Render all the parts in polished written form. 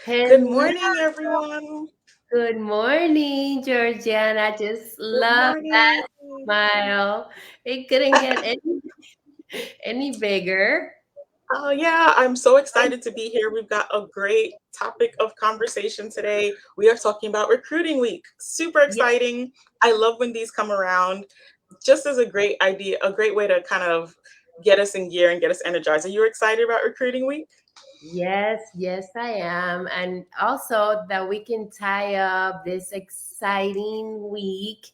Good Hello, morning, everyone. good morning, Georgiana. Just Good love morning. that smile. It couldn't get any bigger. Oh, yeah, I'm so excited to be here. We've got a great topic of conversation today. We are talking about recruiting week. Super Yes, exciting. I love when these come around. Just as a great idea, a great way to kind of get us in gear and get us energized. Are you excited about recruiting week? yes, I am. And also that we can tie up this exciting week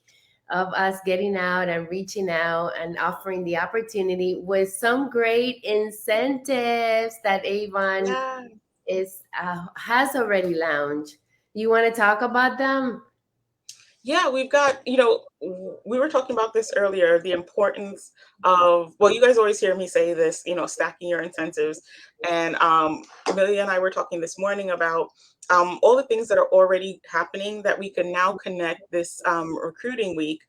of us getting out and reaching out and offering the opportunity with some great incentives that Avon Yeah. is has already launched. You want to talk about them? Yeah, we've got, we were talking about this earlier, the importance of, well, you guys always hear me say this, stacking your incentives. And Amelia and I were talking this morning about all the things that are already happening that we can now connect this recruiting week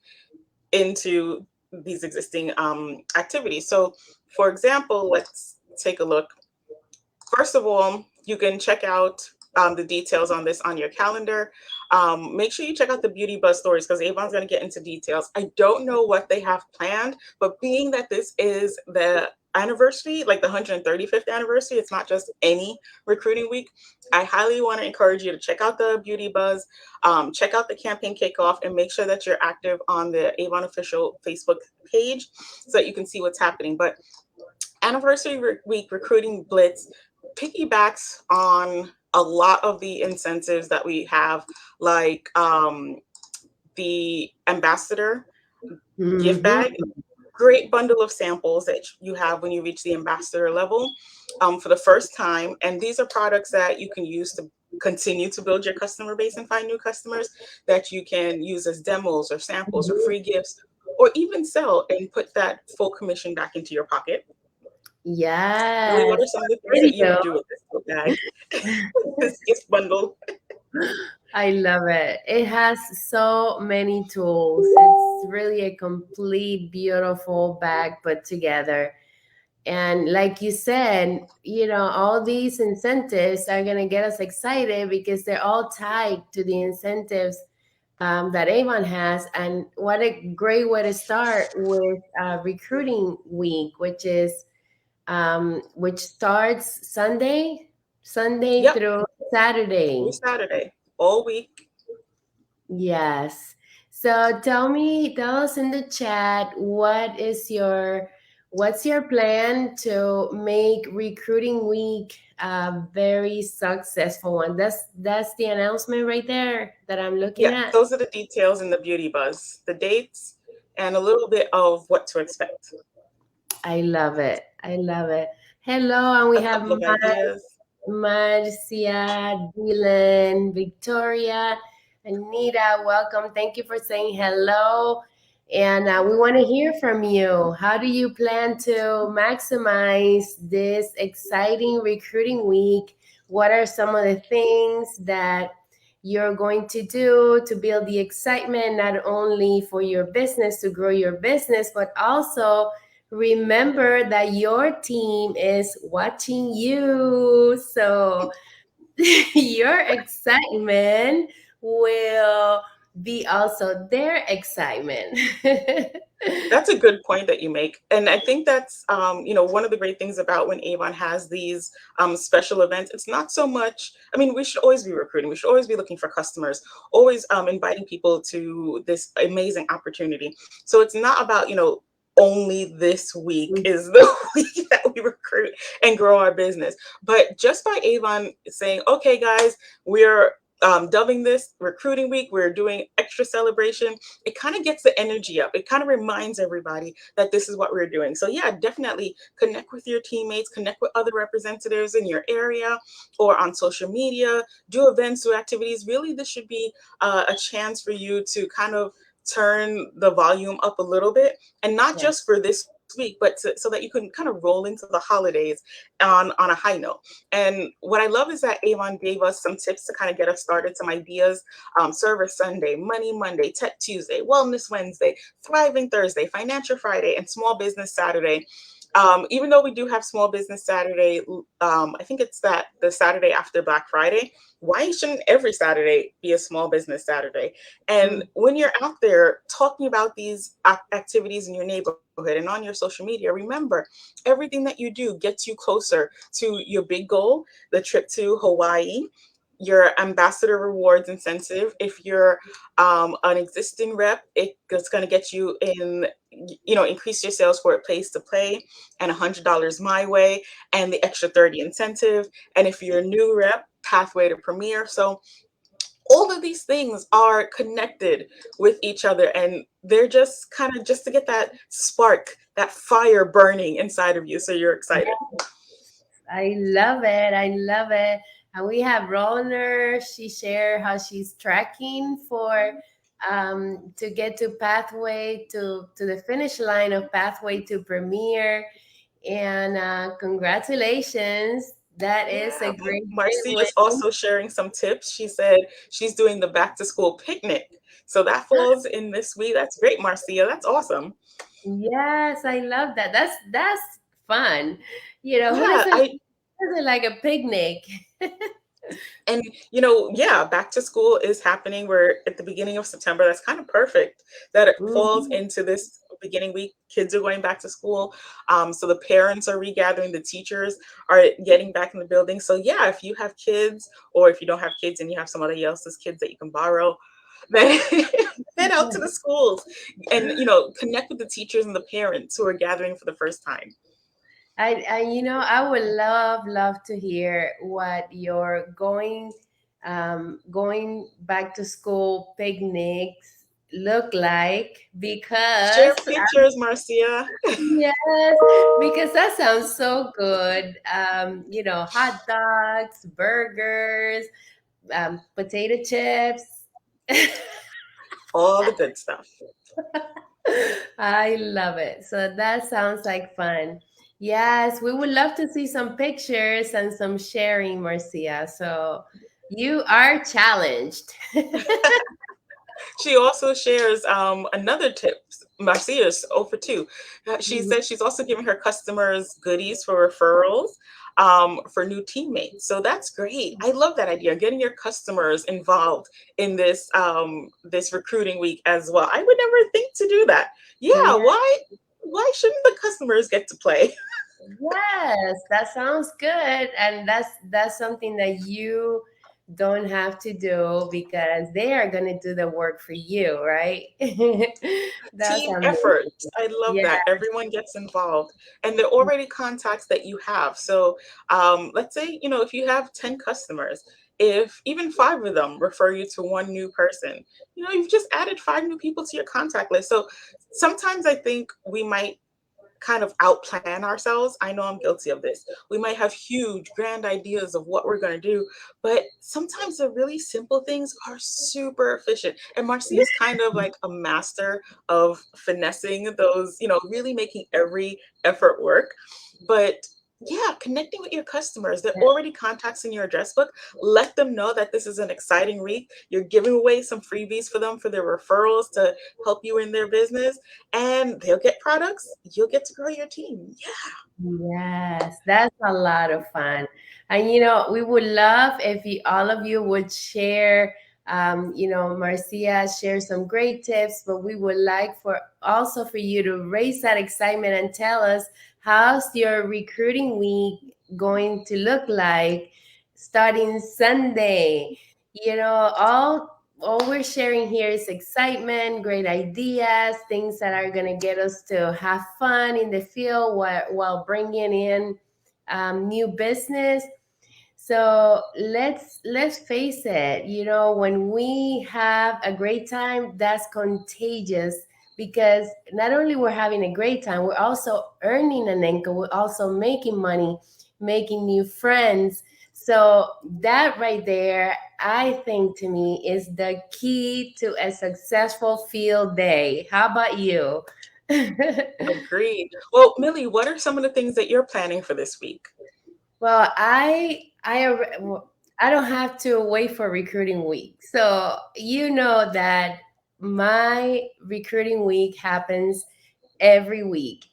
into these existing activities. So, for example, let's take a look. First of all, you can check out the details on this on your calendar. Make sure you check out the Beauty Buzz stories because Avon's going to get into details. I don't know what they have planned, but being that this is the anniversary, like the 135th anniversary, it's not just any recruiting week. I highly want to encourage you to check out the Beauty Buzz, check out the campaign kickoff, and make sure that you're active on the Avon official Facebook page so that you can see what's happening. But week recruiting blitz piggybacks on a lot of the incentives that we have, like the ambassador gift Hmm. bag. Great bundle of samples that you have when you reach the ambassador level for the first time. And these are products that you can use to continue to build your customer base and find new customers that you can use as demos or samples or free gifts or even sell and put that full commission back into your pocket. Really, what Yes, are some of the things that you video. would do with this gift bag, this gift bundle? I love it. It has so many tools. It's really a complete, beautiful bag put together. And like you said, all these incentives are going to get us excited because they're all tied to the incentives that Avon has. And what a great way to start with recruiting week, which starts Sunday Yep, through every Saturday. Saturday, all week. Yes. So tell us in the chat what's your plan to make recruiting week a very successful one. That's the announcement right there that I'm looking Yeah, at. those are the details in the beauty buzz, the dates, and a little bit of what to expect. I love it. I love it. Hello, and we A have couple of ideas. Marcia, Dylan, Victoria, Anita. Welcome. Thank you for saying hello. And we want to hear from you. How do you plan to maximize this exciting recruiting week? What are some of the things that you're going to do to build the excitement, not only for your business, to grow your business, but also remember that your team is watching you. So your excitement will be also their excitement. That's a good point that you make. And I think that's, one of the great things about when Avon has these special events. It's not so much, I mean, we should always be recruiting. We should always be looking for customers, always inviting people to this amazing opportunity. So it's not about, only this week is the week that we recruit and grow our business. But just by Avon saying, okay, guys, we're dubbing this recruiting week, we're doing extra celebration, it kind of gets the energy up. It kind of reminds everybody that this is what we're doing. So yeah, definitely connect with your teammates, connect with other representatives in your area or on social media, do events, do activities. Really, this should be a chance for you to kind of turn the volume up a little bit, and not Yeah. just for this week, but so that you can kind of roll into the holidays on a high note. And what I love is that Avon gave us some tips to kind of get us started, some ideas. Service Sunday, Money Monday, Tech Tuesday, Wellness Wednesday, Thriving Thursday, Financial Friday, and Small Business Saturday. Even though we do have Small Business Saturday, I think it's that the Saturday after Black Friday. Why shouldn't every Saturday be a Small Business Saturday? And Mm. when you're out there talking about these activities in your neighborhood and on your social media, remember everything that you do gets you closer to your big goal, the trip to Hawaii. Your ambassador rewards incentive. If you're an existing rep, it's going to get you in, increase your sales for a place to play and $100 my way and the extra 30 incentive. And if you're a new rep, pathway to premier. So all of these things are connected with each other, and they're just kind of just to get that spark, that fire burning inside of you so you're excited. I love it. I love it. And we have Roller. She shared how she's tracking for to get to pathway to the finish line of pathway to premiere. And congratulations. That is a Yeah, great Marcia is win. also sharing some tips. She said she's doing the back to school picnic. So that falls in this week. That's great, Marcia. That's awesome. Yes, I love that. That's fun. Who Yeah, doesn't like a picnic? and yeah, back to school is happening. We're at the beginning of September. That's kind of perfect that it falls Mhm. into this beginning week. Kids are going back to school. So the parents are regathering, the teachers are getting back in the building. So yeah, if you have kids, or if you don't have kids and you have somebody else's kids that you can borrow, then head out to the schools and connect with the teachers and the parents who are gathering for the first time. I would love to hear what your going back to school picnics look like Share because pictures, Marcia. yes, because that sounds so good. Hot dogs, burgers, potato chips. All the good stuff. I love it. So that sounds like fun. Yes, we would love to see some pictures and some sharing, Marcia. So you are challenged. She also shares another tip. Marcia's 0 for 2. She says she's also giving her customers goodies for referrals for new teammates. So that's great. I love that idea. Getting your customers involved in this recruiting week as well. I would never think to do that. Yeah, Yeah. why shouldn't the customers get to play? Yes, that sounds good. And that's something that you don't have to do because they are going to do the work for you, right? That's Team effort. amazing. I love Yeah. that. Everyone gets involved, and they're already contacts that you have. So, let's say, if you have 10 customers, if even 5 of them refer you to one new person, you've just added 5 new people to your contact list. So, sometimes I think we might kind of outplan ourselves. I know I'm guilty of this. We might have huge, grand ideas of what we're going to do, but sometimes the really simple things are super efficient. And Marcia is kind of like a master of finessing those, really making every effort work. But yeah, connecting with your customers. They're already contacts in your address book. Let them know that this is an exciting week. You're giving away some freebies for them for their referrals to help you in their business, and they'll get products. You'll get to grow your team. Yeah. Yes, that's a lot of fun. And we would love if all of you would share, Marcia share some great tips, but we would like for also for you to raise that excitement and tell us how's your recruiting week going to look like starting Sunday. All we're sharing here is excitement, great ideas, things that are going to get us to have fun in the field while bringing in new business. So let's face it, when we have a great time, that's contagious because not only we're having a great time, we're also earning an income, we're also making money, making new friends. So that right there, I think to me is the key to a successful field day. How about you? Agreed. Well, Millie, what are some of the things that you're planning for this week? Well, I don't have to wait for recruiting week. So you know that my recruiting week happens every week.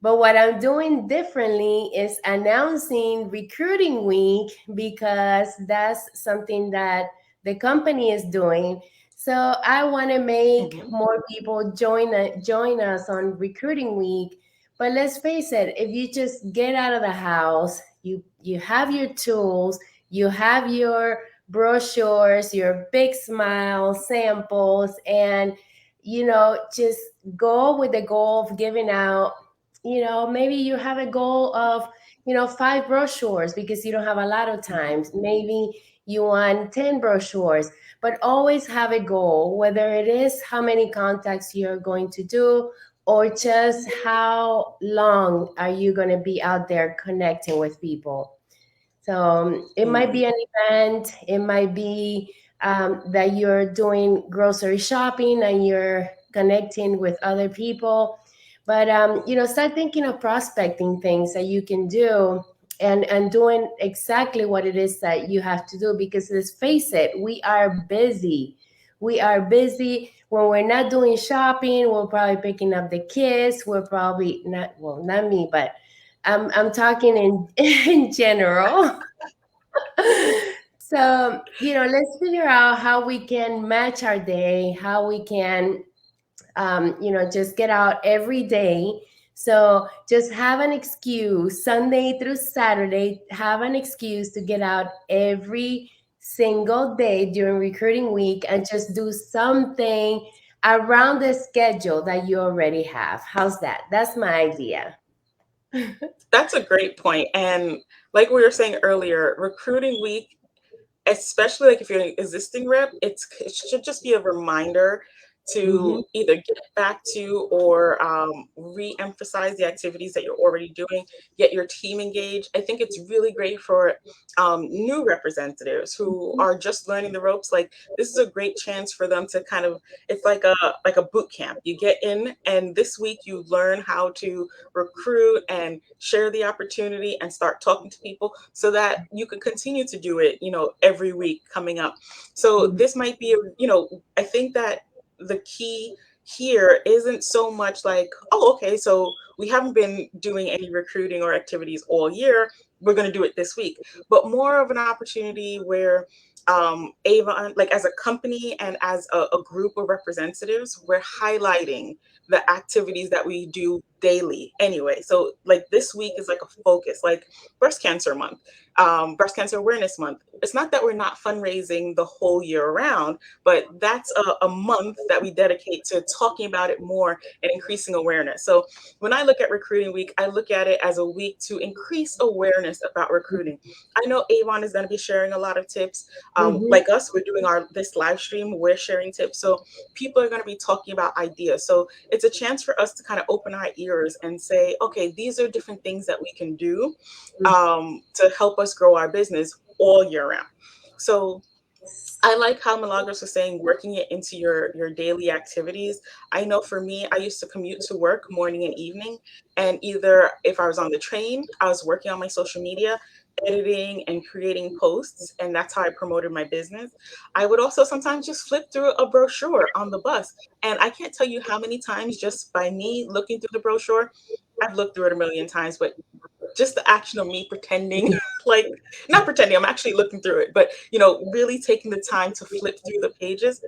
But what I'm doing differently is announcing recruiting week because that's something that the company is doing. So I want to make Mhm. more people join us on recruiting week. But let's face it, if you just get out of the house, you have your tools, you have your brochures, your big smile samples, and just go with the goal of giving out. Maybe you have a goal of 5 brochures because you don't have a lot of Mhm. times. Maybe you want 10 brochures, but always have a goal, whether it is how many contacts you're going to do or just how long are you going to be out there connecting with people. So it might Mhm. be an event, it might be that you're doing grocery shopping and you're connecting with other people. But start thinking of prospecting things that you can do and doing exactly what it is that you have to do. Because let's face it, we are busy. We are busy. When we're not doing shopping, we're probably picking up the kids. We're probably not, well, not me, but I'm talking in in general. So, let's figure out how we can match our day, how we can, just get out every day. So just have an excuse, Sunday through Saturday, have an excuse to get out every single day during recruiting week and just do something around the schedule that you already have. How's that? That's my idea. That's a great point. And like we were saying earlier, recruiting week, especially like if you're an existing rep, it should just be a reminder Hmm. to either get back to or re-emphasize the activities that you're already doing, get your team engaged. I think it's really great for new representatives who are just learning the ropes. Like this is a great chance for them to kind of, it's like a boot camp. You get in, and this week you learn how to recruit and share the opportunity and start talking to people so that you can continue to do it, every week coming up. So this might be, I think that the key here isn't so much like, oh, okay, so we haven't been doing any recruiting or activities all year. We're going to do it this week, but more of an opportunity where Avon, like as a company and as a group of representatives, we're highlighting the activities that we do daily anyway. So like this week is like a focus, like breast cancer month, breast cancer awareness month. It's not that we're not fundraising the whole year round, but that's a month that we dedicate to talking about it more and increasing awareness. So when I look at recruiting week, I look at it as a week to increase awareness about recruiting. I know Avon is going to be sharing a lot of tips. Hmm. Like us, we're doing our this live stream, we're sharing tips. So people are going to be talking about ideas. So it's a chance for us to kind of open our ears and say, okay, these are different things that we can do to help us grow our business all year round. So I like how Milagros was saying working it into your daily activities. I know for me, I used to commute to work morning and evening, and either if I was on the train, I was working on my social media, editing and creating posts, and that's how I promoted my business. I would also sometimes just flip through a brochure on the bus, and I can't tell you how many times just by me looking through the brochure, I've looked through it a million times, but just the action of me pretending like not pretending, I'm actually looking through it, but really taking the time to flip through the pages.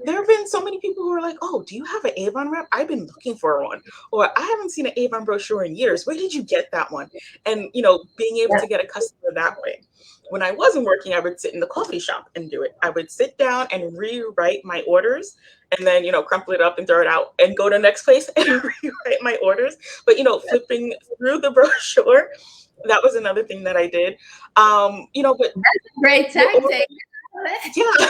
There have been so many people who are like, oh, do you have an Avon rep? I've been looking for one. Or I haven't seen an Avon brochure in years. Where did you get that one? And being able Yeah. to get a customer that way. When I wasn't working, I would sit in the coffee shop and do it. I would sit down and rewrite my orders and then, crumple it up and throw it out and go to the next place and rewrite my orders. But, flipping through the brochure, that was another thing that I did. But Great we're tactic. already, yeah,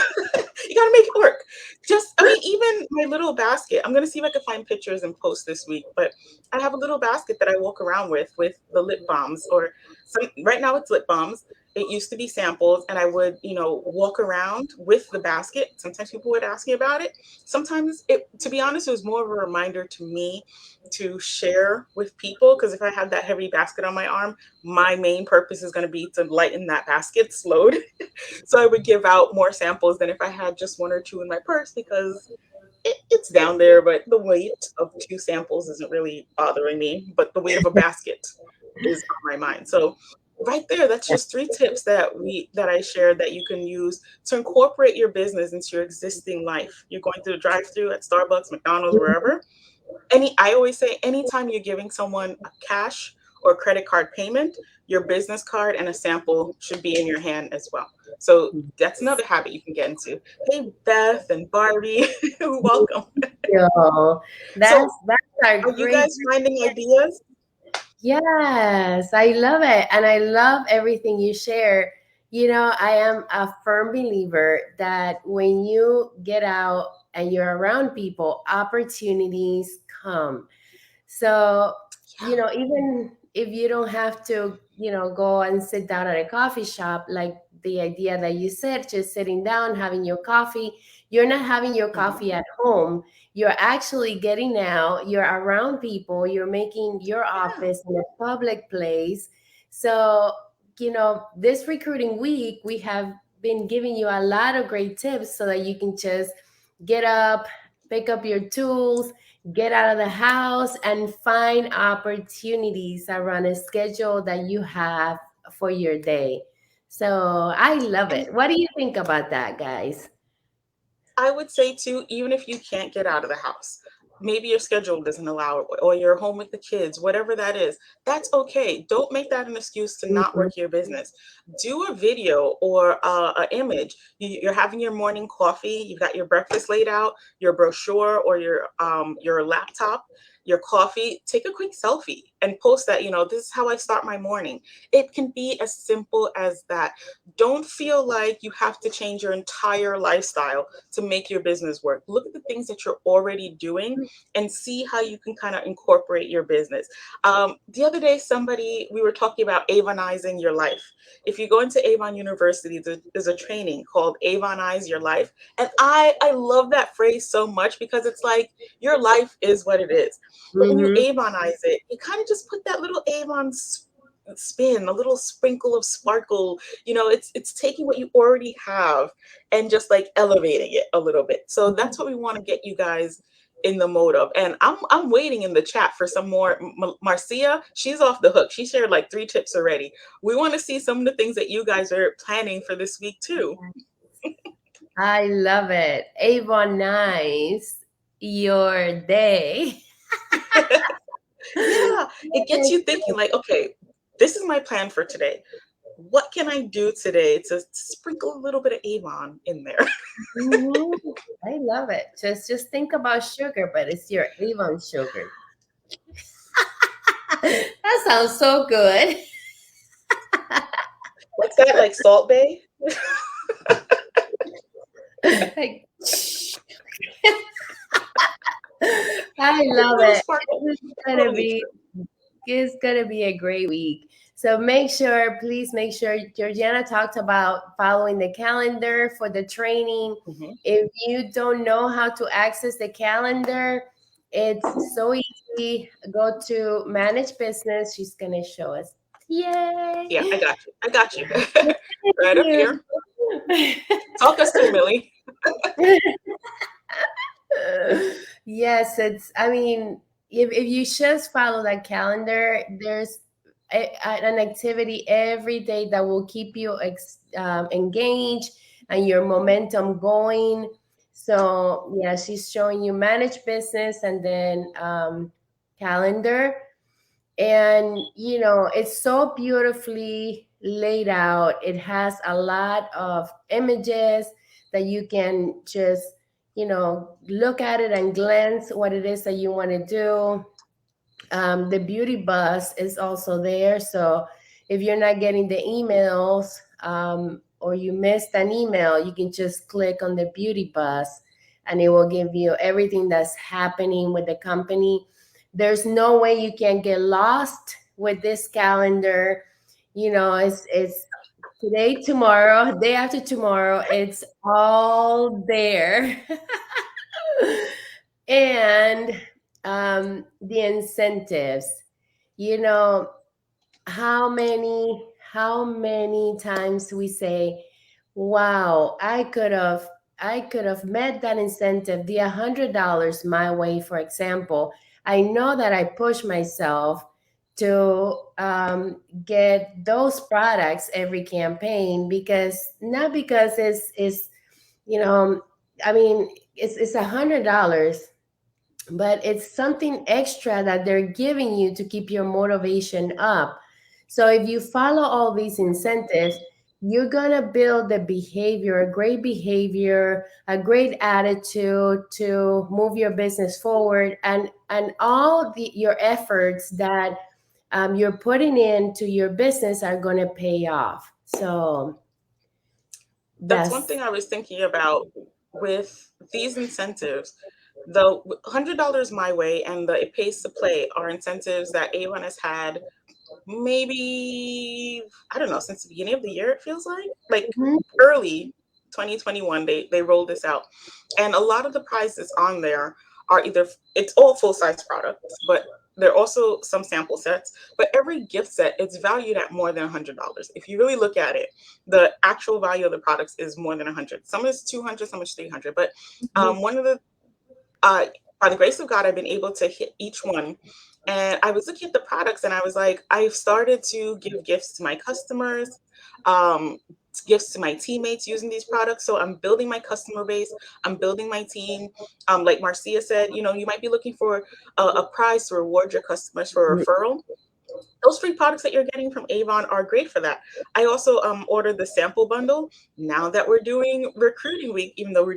you gotta make it work. Just, I mean, even my little basket. I'm gonna see if I can find pictures and post this week. But I have a little basket that I walk around with the lip balms, or some. Right now, it's lip balms. It used to be samples, and I would, walk around with the basket. Sometimes people would ask me about it. Sometimes to be honest, it was more of a reminder to me to share with people because if I had that heavy basket on my arm, my main purpose is going to be to lighten that basket's load. So I would give out more samples than if I had just one or two in my purse because It's down there, but the weight of two samples isn't really bothering me. But the weight of a basket is on my mind. So right there, that's just three tips that I shared that you can use to incorporate your business into your existing life. You're going through the drive-through at Starbucks, McDonald's, wherever. I always say anytime you're giving someone a cash or credit card payment, your business card and a sample should be in your hand as well. So that's another habit you can get into. Hey, Beth and Barbie, welcome. Yo, So that's a are you great. guys finding ideas? Yes, I love it. And I love everything you share. I am a firm believer that when you get out and you're around people, opportunities come. So, Yeah. even if you don't have to, go and sit down at a coffee shop, like the idea that you said, just sitting down, having your coffee, you're not having your Mhm. coffee at home. You're actually getting out, you're around people, you're making your Yeah. office in a public place. So, this recruiting week, we have been giving you a lot of great tips so that you can just get up, pick up your tools, get out of the house and find opportunities around a schedule that you have for your day. So I love And it. What do you think about that, guys? I would say too, even if you can't get out of the house, maybe your schedule doesn't allow it, or you're home with the kids, whatever that is, that's okay. Don't make that an excuse to not Mhm. work your business. Do a video or an image. You're having your morning coffee. You've got your breakfast laid out, your brochure or your laptop, your coffee. Take a quick selfie and post that. This is how I start my morning. It can be as simple as that. Don't feel like you have to change your entire lifestyle to make your business work. Look at the things that you're already doing and see how you can kind of incorporate your business. The other day, we were talking about Avonizing your life. If you go into Avon University, there's a training called Avonize Your Life. And I love that phrase so much because it's like your life is what it is. But when you Mhm. Avonize it, you kind of just put that little Avon spin, a little sprinkle of sparkle. It's taking what you already have and just like elevating it a little bit. So that's what we want to get you guys in the mode of. And I'm waiting in the chat for some more. Marcia, she's off the hook. She shared like three tips already. We want to see some of the things that you guys are planning for this week too. I love it. Avon, nice. Your day. Yeah, it gets you thinking like, okay, this is my plan for today. What can I do today to sprinkle a little bit of Avon in there? Mhm. I love it. Just think about sugar, but it's your Avon sugar. That sounds so good. What's that, like Salt Bay? Like, I A love little it. sparkle. This is gonna Totally be true. it's gonna be a great week. So please make sure Georgiana talked about following the calendar for the training. Mhm. If you don't know how to access the calendar, it's so easy. Go to manage business. She's gonna show us. Yay! Yeah, I got you. I got you. Thank Right up you. here. Talk us through, Millie. Yes, I mean, if you just follow that calendar, there's an activity every day that will keep you engaged and your momentum going. So, yeah, she's showing you manage business and then calendar. And, it's so beautifully laid out. It has a lot of images that you can just, look at it and glance what it is that you want to do. The beauty bus is also there. So if you're not getting the emails or you missed an email, you can just click on the beauty bus and it will give you everything that's happening with the company. There's no way you can get lost with this calendar. It's today, tomorrow, day after tomorrow. It's all there. And the incentives, you know how many times we say, wow, I could have I could have met that incentive, the $100 my way, for example, I know that I push myself to get those products every campaign, because not because it's you know, I mean, it's $100, but it's something extra that they're giving you to keep your motivation up. So if you follow all these incentives, you're going to build the behavior, a great behavior, a great attitude to move your business forward, and all your efforts that you're putting into your business are going to pay off. So That's one that's thing I was thinking about with these incentives. The $100 my way and the it pays to play are incentives that Avon has had maybe, I don't know, since the beginning of the year. It feels like Mhm. early 2021 they rolled this out, and a lot of the prizes on there are either, it's all full size products, but there are also some sample sets. But every gift set, it's valued at more than $100. If you really look at it, the actual value of the products is more than 100. Some is 200, some is 300. But one of the uh, by the grace of God, I've been able to hit each one. And I was looking at the products and I was like, I've started to give gifts to my customers, um, gifts to my teammates using these products. So I'm building my customer base, I'm building my team. Like Marcia said, you might be looking for a prize to reward your customers for a referral. Those free products that you're getting from Avon are great for that. I also ordered the sample bundle. Now that we're doing recruiting week, even though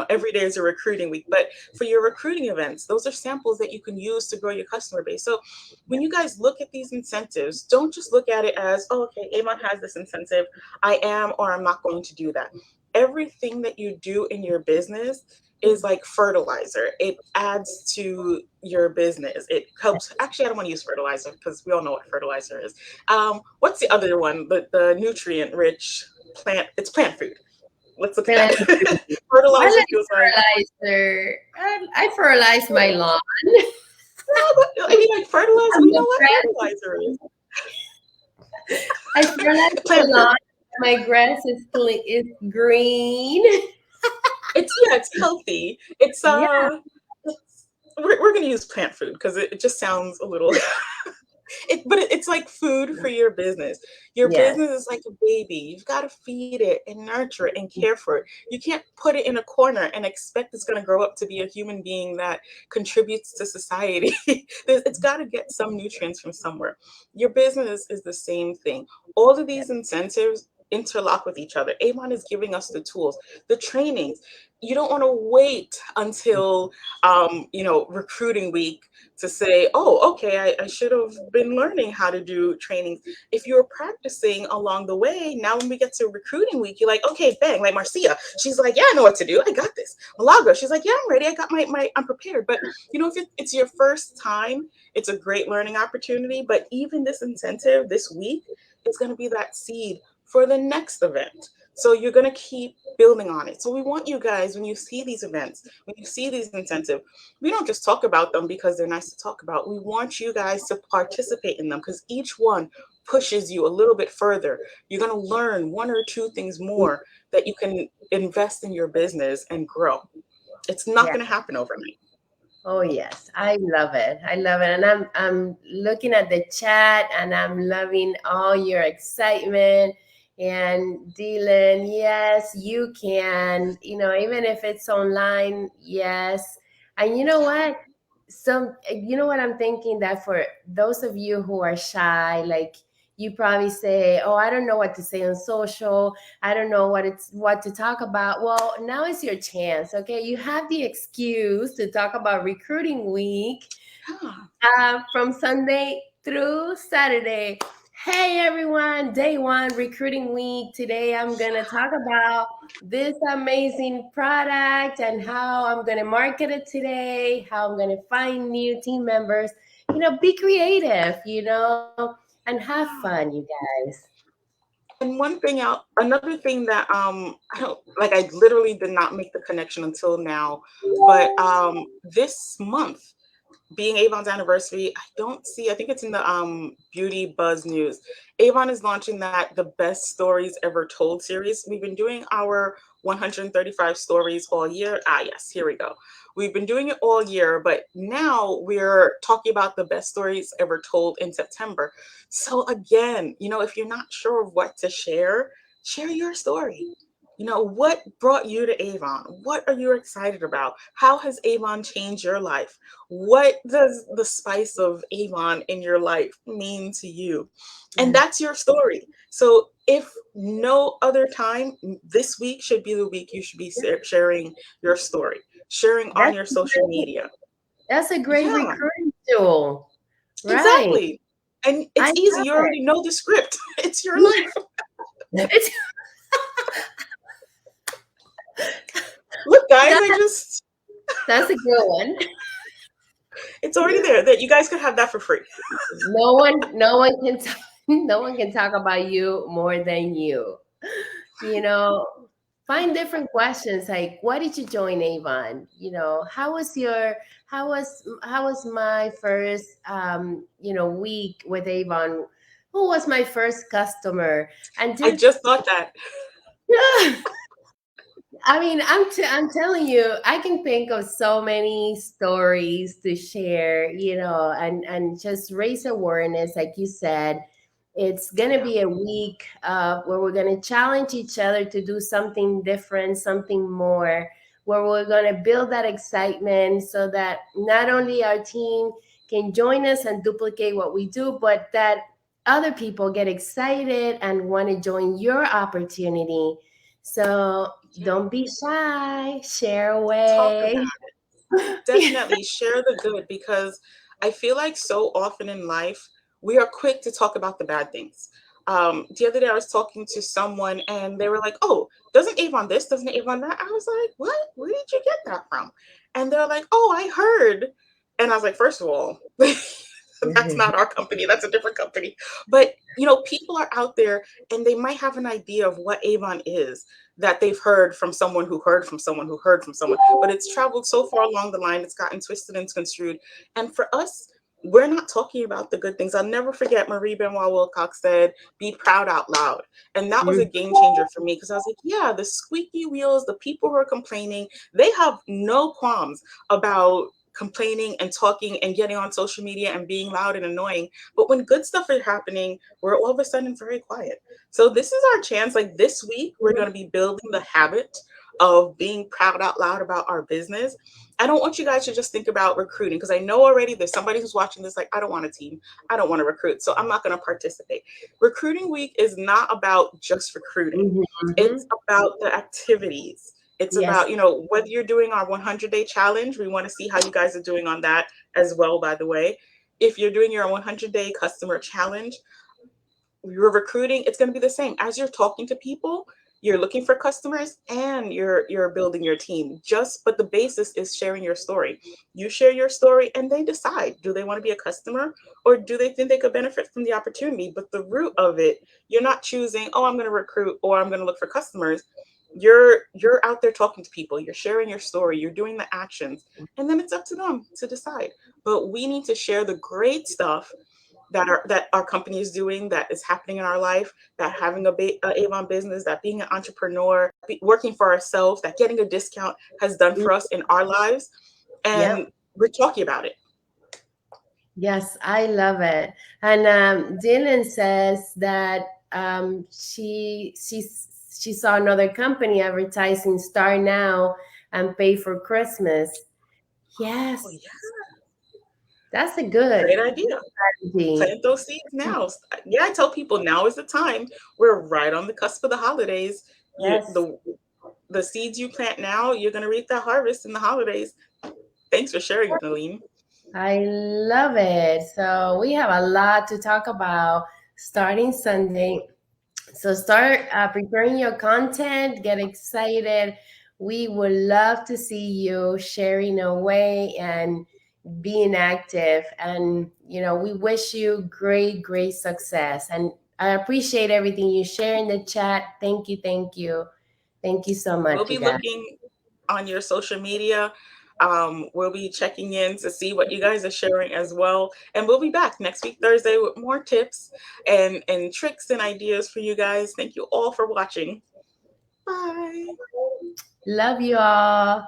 every day is a recruiting week, but for your recruiting events, those are samples that you can use to grow your customer base. So when you guys look at these incentives, don't just look at it as, oh, okay, Avon has this incentive, I am or I'm not going to do that. Everything that you do in your business is like fertilizer. It adds to your business. It helps. Actually, I don't want to use fertilizer because we all know what fertilizer is. What's the other one? The nutrient rich plant. It's plant food. Let's look at plant. that. I Fertilizer like feels like, fertilizer. I fertilize my lawn. no, but I mean, like fertilizer. I'm We know the what grass. fertilizer is. I fertilize my Plant food. lawn. My grass is is green. It's healthy. Yeah, We're gonna use plant food because it just sounds a little. It's like food for your business. Your yes, business is like a baby. You've got to feed it and nurture it and care for it. You can't put it in a corner and expect it's going to grow up to be a human being that contributes to society. It's got to get some nutrients from somewhere. Your business is the same thing. All of these incentives interlock with each other. Avon is giving us the tools, the trainings. You don't want to wait until recruiting week to say, oh, okay, I should have been learning how to do trainings. If you're practicing along the way, now when we get to recruiting week, you're like, okay, bang, like Marcia, she's like, yeah, I know what to do. I got this. Milagros, she's like, yeah, I'm ready. I got I'm prepared. But if it's your first time, it's a great learning opportunity. But even this incentive this week, it's going to be that seed for the next event. So you're going to keep building on it. So we want you guys, when you see these events, when you see these incentives, we don't just talk about them because they're nice to talk about. We want you guys to participate in them because each one pushes you a little bit further. You're going to learn one or two things more that you can invest in your business and grow. It's not yeah. going to happen overnight. Oh yes, I love it. I love it, and I'm looking at the chat, and I'm loving all your excitement. And Dylan, yes, you can. Even if it's online, yes. And you know what? You know what I'm thinking, that for those of you who are shy, like, you probably say, "Oh, I don't know what to say on social. I don't know what to talk about." Well, now is your chance. Okay, you have the excuse to talk about recruiting week, Yeah. from Sunday through Saturday. Hey everyone, day one recruiting week. Today I'm gonna talk about this amazing product and how I'm gonna market it today, how I'm gonna find new team members. Be creative, and have fun, you guys. And another thing that I don't like, I literally did not make the connection until now, but this month being Avon's anniversary, I think it's in the Beauty Buzz News. Avon is launching that the Best Stories Ever Told series. We've been doing our 135 stories all year. Ah, yes, here we go. We've been doing it all year, but now we're talking about the best stories ever told in September. So again, if you're not sure of what to share your story. What brought you to Avon? What are you excited about? How has Avon changed your life? What does the spice of Avon in your life mean to you? And Yeah, that's your story. So if no other time, this week should be the week you should be sharing your story, sharing on that's your a social great, media. that's a great Yeah, recruiting tool, right? exactly. And I it's easy. love You it. already know the script. It's your life. It's Look, guys, that, that's a good one. it's already there that you guys could have that for free. No one can no one can talk about you more than you. You know, find different questions like, why did you join Avon? How was my first week with Avon? Who was my first customer? And I just just thought that. I mean, I'm telling you, I can think of so many stories to share, and just raise awareness, like you said. It's gonna Yeah. be a week where we're gonna challenge each other to do something different, something more, where we're gonna build that excitement so that not only our team can join us and duplicate what we do, but that other people get excited and want to join your opportunity. So Yeah. don't be shy, share Talk about away. it. Definitely share the good because I feel like so often in life, we are quick to talk about the bad things. The other day, I was talking to someone and they were like, "Oh, doesn't Avon this? Doesn't Avon that?" I was like, "What? Where did you get that from?" And they're like, "Oh, I heard." And I was like, "First of all, that's not our company. That's a different company." But people are out there and they might have an idea of what Avon is that they've heard from someone who heard from someone who heard from someone, but it's traveled so far along the line, it's gotten twisted and construed. And for us, we're not talking about the good things. I'll never forget Marie Benoit Wilcox said, "Be proud out loud." And that was a Mhm. game changer for me because I was like, yeah, the squeaky wheels, the people who are complaining, they have no qualms about complaining and talking and getting on social media and being loud and annoying. But when good stuff is happening, we're all of a sudden very quiet. So this is our chance. Like this week, we're going to be building the habit of being proud out loud about our business. I don't want you guys to just think about recruiting because I know already there's somebody who's watching this like, I don't want a team. I don't want to recruit. So I'm not going to participate. Recruiting week is not about just recruiting. Mhm, It's mhm. about the activities. It's Yes. about, whether you're doing our 100-day challenge, we want to see how you guys are doing on that as well, by the way. If you're doing your 100-day customer challenge, you're recruiting, it's going to be the same. As you're talking to people, you're looking for customers and you're building your team. But the basis is sharing your story. You share your story and they decide, do they want to be a customer or do they think they could benefit from the opportunity? But the root of it, you're not choosing, oh, I'm going to recruit or I'm going to look for customers. You're out there talking to people, you're sharing your story, you're doing the actions, and then it's up to them to decide. But we need to share the great stuff that our company is doing, that is happening in our life, that having a Avon business, that being an entrepreneur, working for ourselves, that getting a discount has done Mm, for us in our lives, and yep. we're talking about it. Yes, I love it. And Dylan says that she saw another company advertising Star Now and Pay for Christmas. Oh Yes, yeah, that's a good great idea. strategy. Plant those seeds now. Yeah, I tell people now is the time. We're right on the cusp of the holidays. You Yes. the seeds you plant now, you're gonna reap that harvest in the holidays. Thanks for sharing, Naleen. I love it. So we have a lot to talk about starting Sunday. So start preparing your content, get excited. We would love to see you sharing away and being active. And, we wish you great, great success. And I appreciate everything you share in the chat. Thank you. Thank you. Thank you so We'll much, you be guys. looking on your social media. We'll be checking in to see what you guys are sharing as well. And we'll be back next week, Thursday, with more tips and tricks and ideas for you guys. Thank you all for watching. Bye. Love you all.